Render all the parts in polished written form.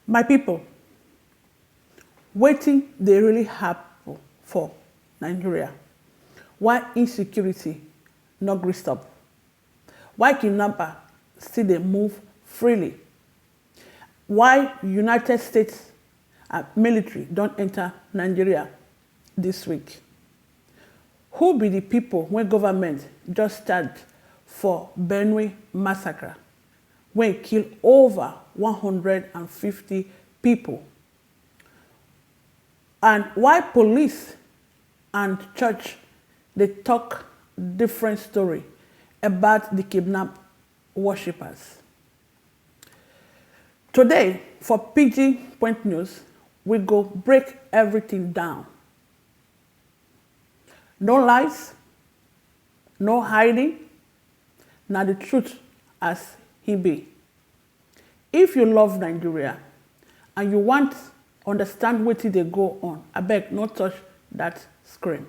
My people, wetin dey really happen for Nigeria? Why insecurity no gree stop? Why kidnapper still dey move freely? Why United States military don enter Nigeria this week? Who be the people wey government just charge for Benue massacre wey kill over 150 people? And why police and church dey talk different story about the kidnapped worshippers? Today, for Pidgin Point News, we go break everything down. No lies, no hiding, na the truth as e be. If you love Nigeria and you want understand wetin dey go on, abeg no touch that screen.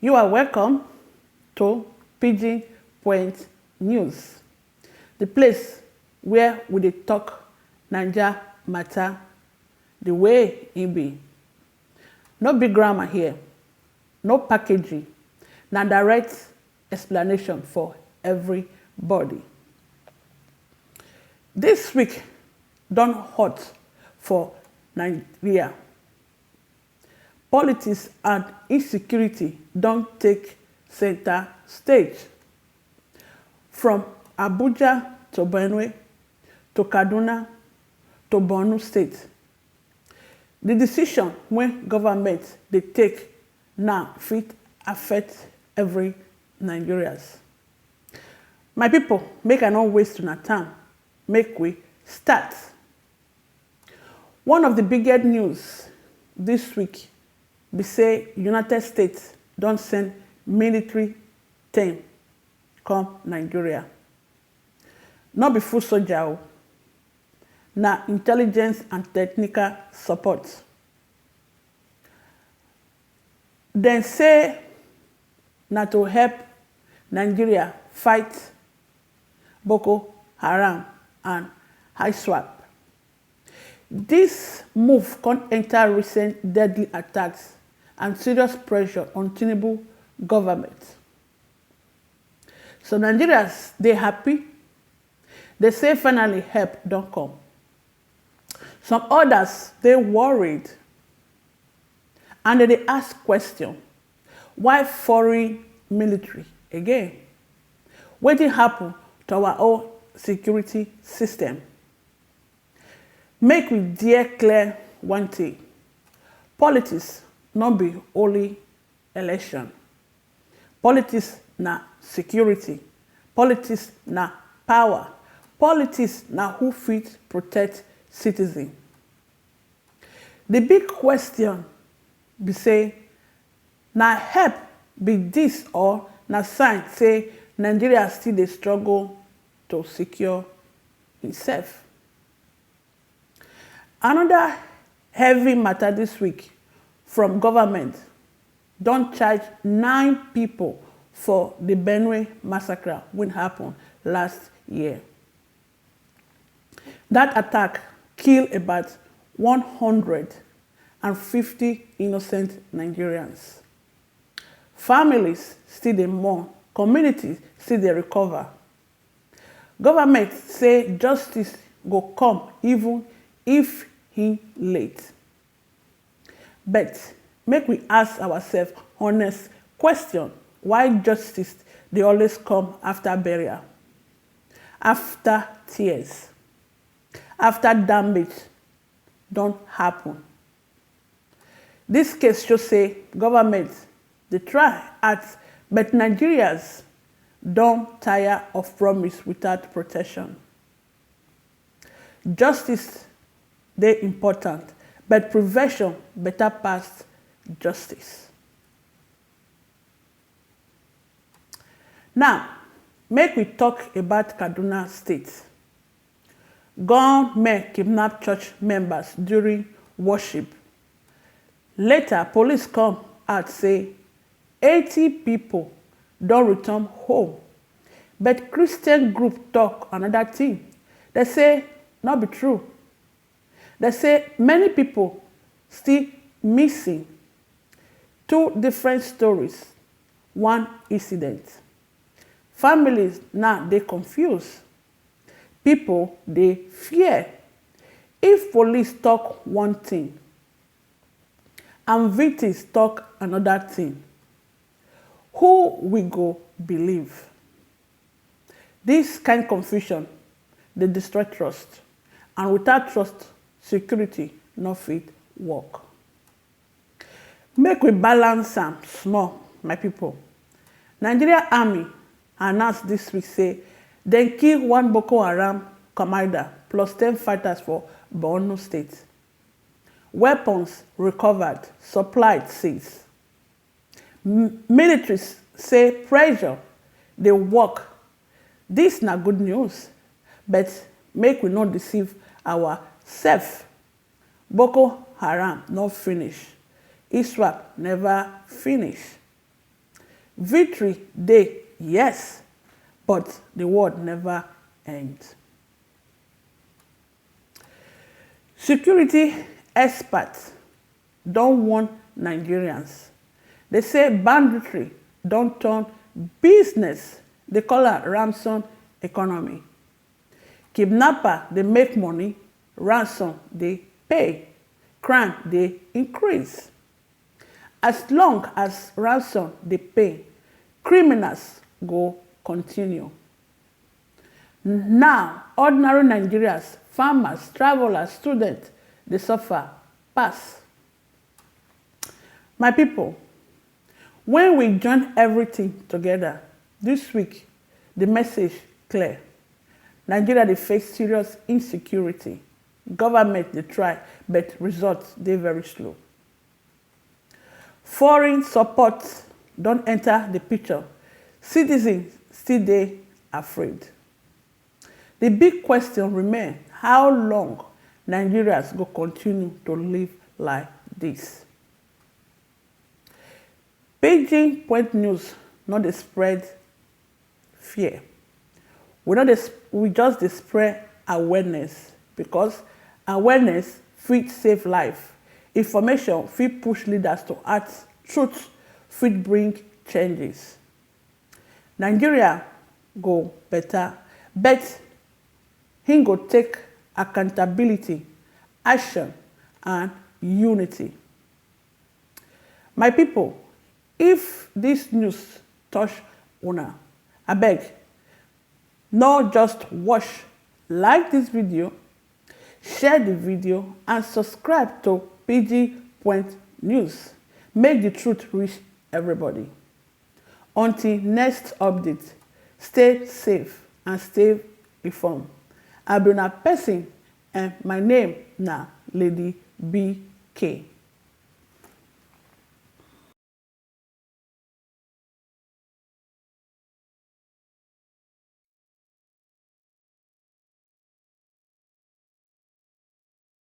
You are welcome to Pidgin Point News, the place where we dey talk Naija matter the way e be. No big grammar here, no packaging, na direct explanation for everybody. This week don hot for Nigeria. Politics and insecurity don take center stage. From Abuja to Benue to Kaduna to Borno State. The decision wey government dey take now fit affect every Nigerians. My people, make I no waste una time, make we start. One of the biggest news this week be say United States don send military team come Nigeria. No be full soldier o, na intelligence and technical support. Dem say na to help Nigeria fight Boko Haram and ISWAP. This move come enter recent deadly attacks and serious pressure on Tinubu government. So Nigerians dey happy. They say finally help don come. Some others dey worried and they ask question, why foreign military again? Wetin happen to our own security system? Make we dare clear one thing. Politics no be only election. Politics na security. Politics na power. Politics na who fit protect citizens. The big question be say, na help be this or na sign say Nigeria still dey struggle to secure itself? Another heavy matter this week from government don charge 9 people for the Benue massacre wey happen last year. That attack killed about 150 innocent Nigerians. Families still dey mourn, communities still dey recover. Government say justice go come even if e late. But make we ask ourselves honest question, why justice dey always come after burial, after tears, after damage don happen? This case show say government dey try act, but Nigerians don tire of promise without protection. Justice dey important, but prevention better pass justice. Now, make we talk about Kaduna State. Gunmen kidnap church members during worship. Later, police come out say 80 people don return home, but Christian group talk another thing. They say not be true. They say many people still missing. Two different stories, one incident. Families now dey confused. People dey fear. If police talk one thing and victims talk another thing, who we go believe? This kind confusion dey destroy trust, and without trust, security no fit work. Make we balance am small, my people. Nigerian Army announced this week say dem kill one Boko Haram commander plus 10 fighters for Benue State. Weapons recovered, supplied seized. Militaries say pressure dey work. This na good news, but make we not deceive ourselves. Boko Haram no finish. ISWAP never finish. Victory dey, yes, but the war never ends. Security experts don warn Nigerians. They say banditry don turn business. They call it ransom economy. Kidnapper dey make money, ransom dey pay, crime dey increase. As long as ransom dey pay, criminals go continue. Now, ordinary Nigerians, farmers, travelers, students, dey suffer pass. My people, when we join everything together, this week, the message clear. Nigeria dey face serious insecurity. Government dey try, but results dey very slow. Foreign support don enter the picture. Citizens still dey afraid. The big question remains, how long Nigerians go continue to live like this? Pidgin Point news no dey spread fear. We just dey spread awareness, because awareness fit save life. Information fit push leaders to act. Truth fit bring changes. Nigeria go better, but him go take accountability, action, and unity. My people, if this news touch una, abeg, no just watch, like this video, share the video, and subscribe to Pidgin Point News. Make the truth reach everybody. Until next update, stay safe and stay informed. I be una person, and my name na Lady BK.